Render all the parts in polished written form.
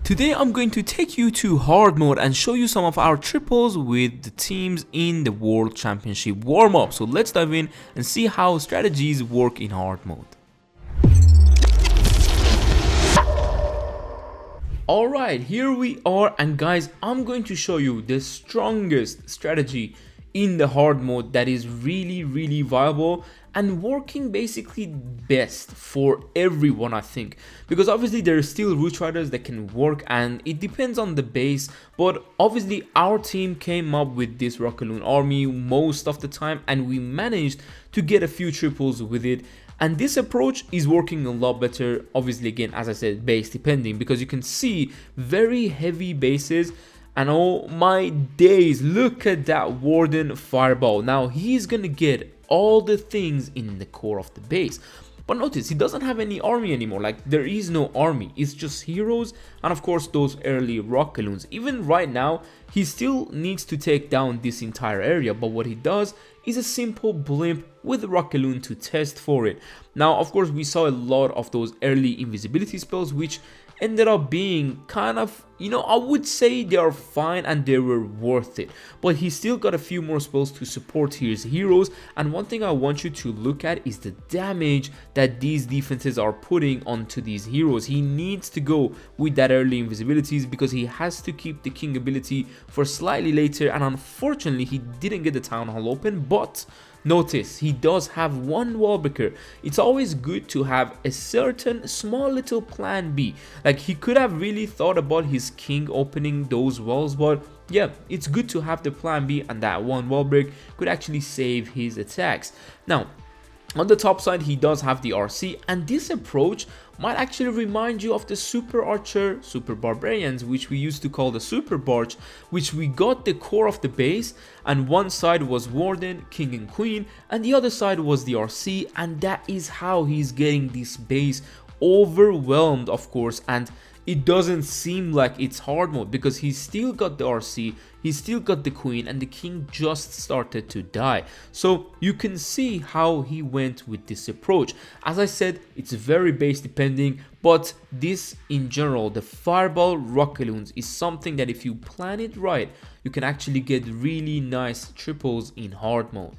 Today I'm going to take you to hard mode and show you some of our triples with the teams in the World Championship warm-up. So let's dive in and see how strategies work in hard mode. Alright, here we are, and guys, I'm going to show you the strongest strategy in the hard mode that is really viable and working basically best for everyone, I think, because obviously there are still root riders that can work and it depends on the base, but obviously our team came up with this Rocket Loon army most of the time and we managed to get a few triples with it. And this approach is working a lot better, obviously, again, as I said, base depending, because you can see very heavy bases. And oh my days, look at that Warden Fireball. Now he's gonna get all the things in the core of the base. But notice, he doesn't have any army anymore. Like, there is no army. It's just heroes and of course those early Rocket Loons. Even right now, he still needs to take down this entire area. But what he does is a simple blimp with a Rocket Loon to test for it. Now, of course, we saw a lot of those early invisibility spells, which ended up being kind of, I would say they are fine and they were worth it, but he still got a few more spells to support his heroes. And one thing I want you to look at is the damage that these defenses are putting onto these heroes. He needs to go with that early invisibilities because he has to keep the king ability for slightly later, and unfortunately he didn't get the town hall open. But notice, he does have one wall breaker. It's always good to have a certain small little plan B. Like, he could have really thought about his king opening those walls, but yeah, it's good to have the plan B, and that one wall break could actually save his attacks. Now, on the top side, he does have the RC, and this approach might actually remind you of the Super Archer, Super Barbarians, which we used to call the Super Barch, which we got the core of the base, and one side was Warden, King and Queen, and the other side was the RC, and that is how he's getting this base overwhelmed, of course. And it doesn't seem like it's hard mode because he's still got the RC, he's still got the Queen, and the King just started to die. So you can see how he went with this approach. As I said, it's very base depending, but this in general, the Fireball Rocket Loons, is something that if you plan it right, you can actually get really nice triples in hard mode.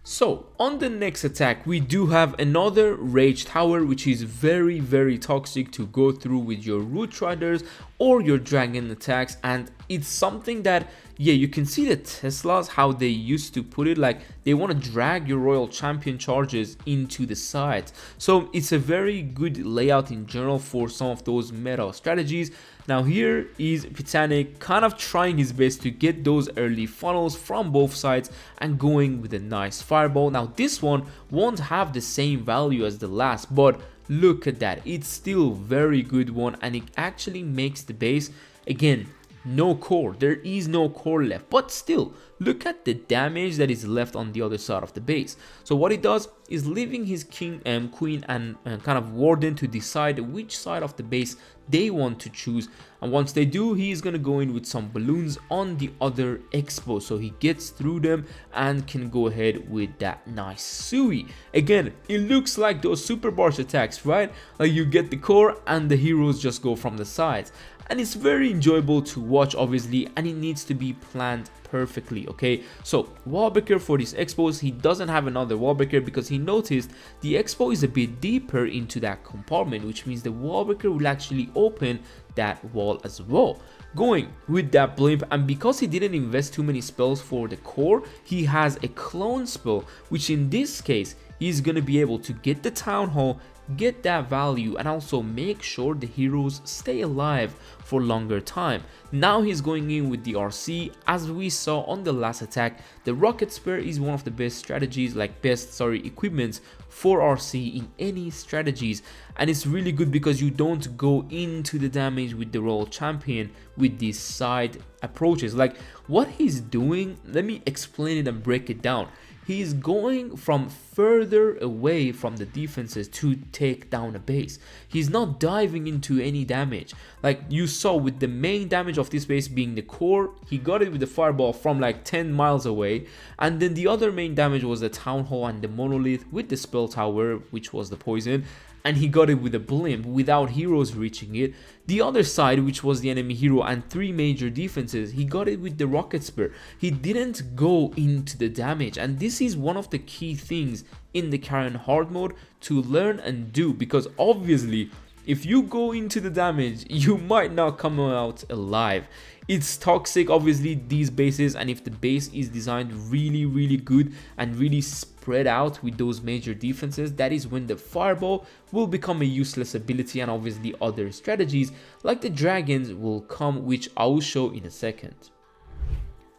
So on the next attack, we do have another Rage Tower, which is very toxic to go through with your Root Riders or your Dragon attacks. And it's something that, yeah, you can see the Teslas, how they used to put it, like they want to drag your Royal Champion charges into the sides. So it's a very good layout in general for some of those meta strategies. Now here is Pitanic kind of trying his best to get those early funnels from both sides and going with a nice fireball. Now this one won't have the same value as the last, but look at that, it's still very good one, and it actually makes the base, again, no core, there is no core left, but still look at the damage that is left on the other side of the base. So what he does is leaving his king and queen and kind of warden to decide which side of the base they want to choose, and once they do, he is going to go in with some balloons on the other expo, so he gets through them and can go ahead with that nice Sui. Again, it looks like those Super Barch attacks, right? Like you get the core and the heroes just go from the sides, and it's very enjoyable to watch, obviously, and it needs to be planned perfectly. Okay, so wallbreaker for these expos, he doesn't have another wallbreaker because he noticed the expo is a bit deeper into that compartment, which means the wallbreaker will actually open that wall as well. Going with that blimp, and because he didn't invest too many spells for the core, he has a clone spell, which in this case he's going to be able to get the town hall, get that value, and also make sure the heroes stay alive for longer time. Now he's going in with the RC. As we saw on the last attack, the rocket spear is one of the best strategies, equipments for RC in any strategies, and it's really good because you don't go into the damage with the Royal Champion with these side approaches. Like what he's doing, let me explain it and break it down. He's going from further away from the defenses to take down a base. He's not diving into any damage. Like you saw with the main damage of this base being the core, he got it with the fireball from like 10 miles away. And then the other main damage was the town hall and the monolith with the spell tower, which was the poison. and he got it with a blimp without heroes reaching it. The other side, which was the enemy hero and 3 major defenses, he got it with the rocket spear. He didn't go into the damage, and this is one of the key things in the current hard mode to learn and do, because obviously if you go into the damage, you might not come out alive. It's toxic, obviously, these bases, and if the base is designed really good and really spread out with those major defenses, that is when the fireball will become a useless ability, and obviously other strategies like the dragons will come, which I will show in a second.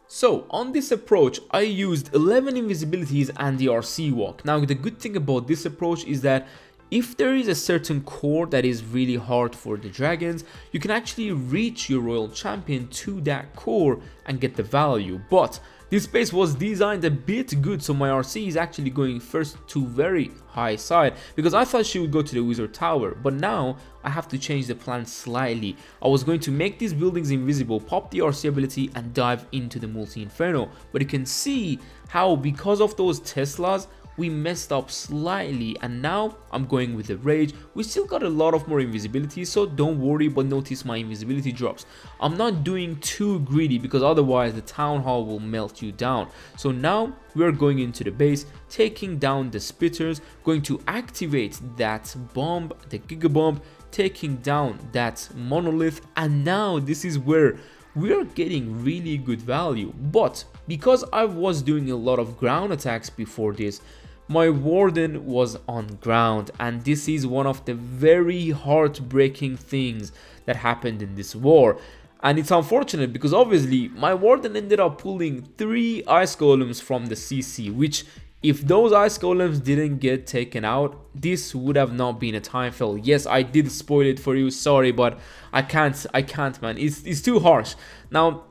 So on this approach, I used 11 invisibilities and the RC walk. Now the good thing about this approach is that if there is a certain core that is really hard for the dragons, you can actually reach your royal champion to that core and get the value. But this base was designed a bit good, so my RC is actually going first to very high side, because I thought she would go to the wizard tower, but now I have to change the plan slightly. I was going to make these buildings invisible, pop the RC ability and dive into the multi-inferno, but you can see how because of those Teslas we messed up slightly, and now I'm going with the rage. We still got a lot of more invisibility, so don't worry, but notice my invisibility drops. I'm not doing too greedy because otherwise the town hall will melt you down. So now we're going into the base, taking down the spitters, going to activate that bomb, the giga bomb, taking down that monolith, and now this is where we are getting really good value. But because I was doing a lot of ground attacks before this, my warden was on ground, and this is one of the very heartbreaking things that happened in this war. And it's unfortunate because obviously my warden ended up pulling 3 ice golems from the CC, which if those ice golems didn't get taken out, this would have not been a time fail. Yes, I did spoil it for you, sorry, but I can't man, it's too harsh. Now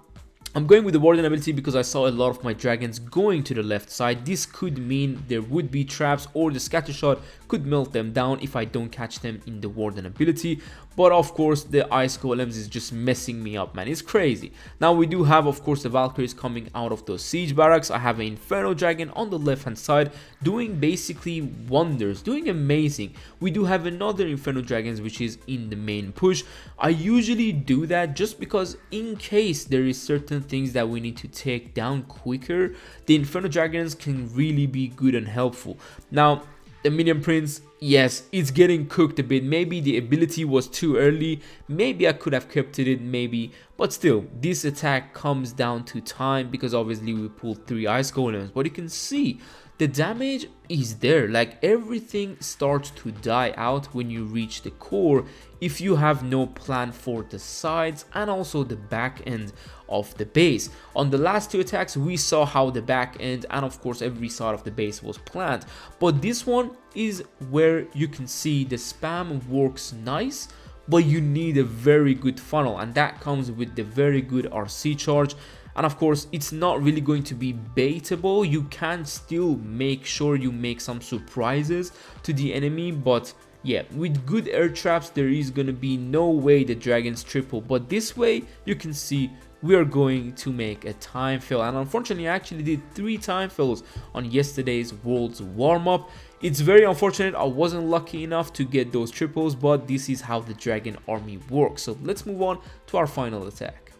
I'm going with the warden ability because I saw a lot of my dragons going to the left side. This could mean there would be traps, or the scatter shot could melt them down if I don't catch them in the warden ability. But of course the ice golems is just messing me up, man. It's crazy. Now we do have of course the Valkyries coming out of those siege barracks. I have an Inferno dragon on the left hand side doing basically wonders, doing amazing. We do have another Inferno dragons which is in the main push. I usually do that just because in case there is certain things that we need to take down quicker, the Inferno dragons can really be good and helpful. Now the Minion Prince, yes, it's getting cooked a bit. Maybe the ability was too early, maybe I could have kept it in, maybe, but still this attack comes down to time because obviously we pulled 3 ice golems. But you can see the damage is there, like everything starts to die out when you reach the core if you have no plan for the sides and also the back end of the base. On the last 2 attacks we saw how the back end and of course every side of the base was planned, but this one is where you can see the spam works nice, but you need a very good funnel, and that comes with the very good RC charge. And of course it's not really going to be baitable, you can still make sure you make some surprises to the enemy, but yeah, with good air traps there is going to be no way the dragons triple. But this way you can see we are going to make a time fail, and unfortunately I actually did 3 time fails on yesterday's world's warm-up. It's very unfortunate, I wasn't lucky enough to get those triples, but this is how the dragon army works. So let's move on to our final attack.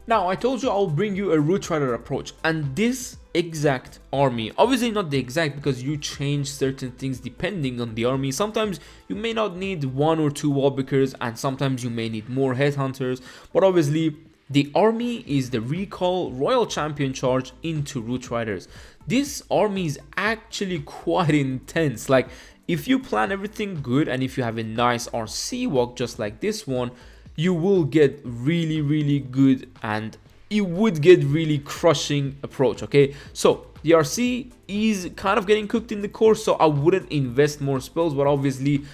Now I told you I'll bring you a Root Rider approach, and this exact army, obviously not the exact because you change certain things depending on the army. Sometimes you may not need 1 or 2 wall breakers, and sometimes you may need more headhunters, but obviously the army is the recall royal champion charge into Root Riders. This army is actually quite intense. Like if you plan everything good and if you have a nice RC walk just like this one, you will get really good, and it would get really crushing approach. Okay, so the RC is kind of getting cooked in the core, so I wouldn't invest more spells, but obviously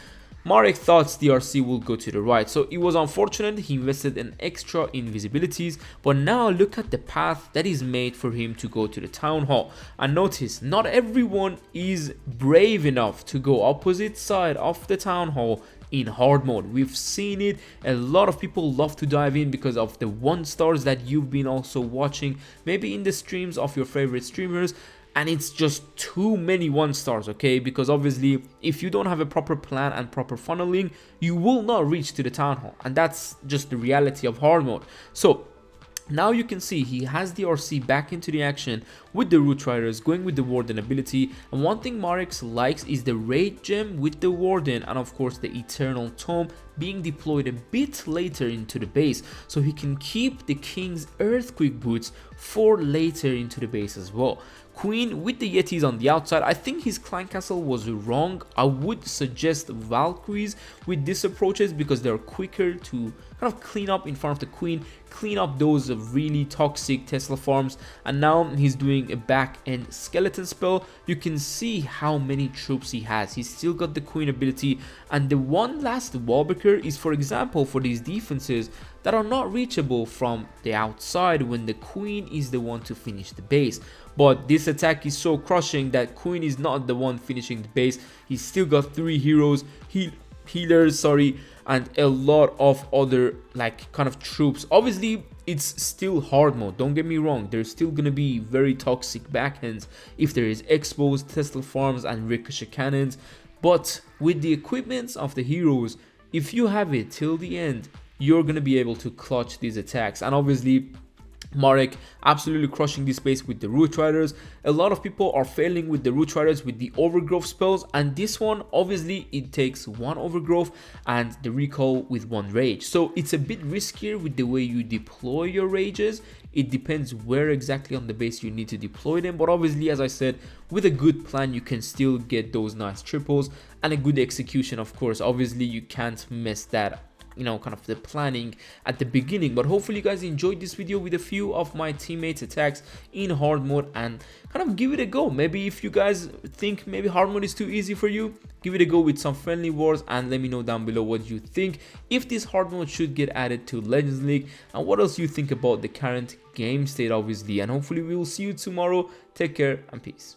Marek thought the RC will go to the right, so it was unfortunate he invested an extra invisibilities. But now look at the path that is made for him to go to the town hall, and notice not everyone is brave enough to go opposite side of the town hall in hard mode. We've seen it, a lot of people love to dive in because of the 1 stars that you've been also watching maybe in the streams of your favorite streamers, and it's just too many 1-stars, okay? Because obviously if you don't have a proper plan and proper funneling, you will not reach to the town hall, and that's just the reality of hard mode. So now you can see he has the RC back into the action with the Root Riders, going with the Warden ability. And one thing Marek likes is the Raid Gem with the Warden, and of course the Eternal Tome being deployed a bit later into the base, so he can keep the King's Earthquake Boots for later into the base as well. Queen with the Yetis on the outside. I think his Clan Castle was wrong. I would suggest Valkyries with these approaches because they're quicker to kind of clean up in front of the Queen, clean up those really toxic Tesla farms. And now he's doing a back end skeleton spell. You can see how many troops he has. He's still got the Queen ability, and the one last wallbreaker is, for example, for these defenses that are not reachable from the outside when the Queen is the one to finish the base. But this attack is so crushing that Queen is not the one finishing the base. He's still got 3 heroes, healers, and a lot of other like kind of troops. Obviously it's still hard mode, don't get me wrong, there's still gonna be very toxic backhands if there is exposed Tesla farms and ricochet cannons, but with the equipments of the heroes, if you have it till the end, you're gonna be able to clutch these attacks. And obviously Marek absolutely crushing this space with the Root Riders. A lot of people are failing with the Root Riders with the overgrowth spells, and this one obviously it takes 1 overgrowth and the recall with 1 rage, so it's a bit riskier with the way you deploy your rages. It depends where exactly on the base you need to deploy them, but obviously, as I said, with a good plan you can still get those nice triples, and a good execution. Of course, obviously you can't mess that, you know, kind of the planning at the beginning. But hopefully you guys enjoyed this video with a few of my teammates attacks in hard mode, and kind of give it a go. Maybe if you guys think maybe hard mode is too easy for you, give it a go with some friendly wars, and let me know down below what you think, if this hard mode should get added to Legends League, and what else you think about the current game state obviously. And hopefully we will see you tomorrow. Take care and peace.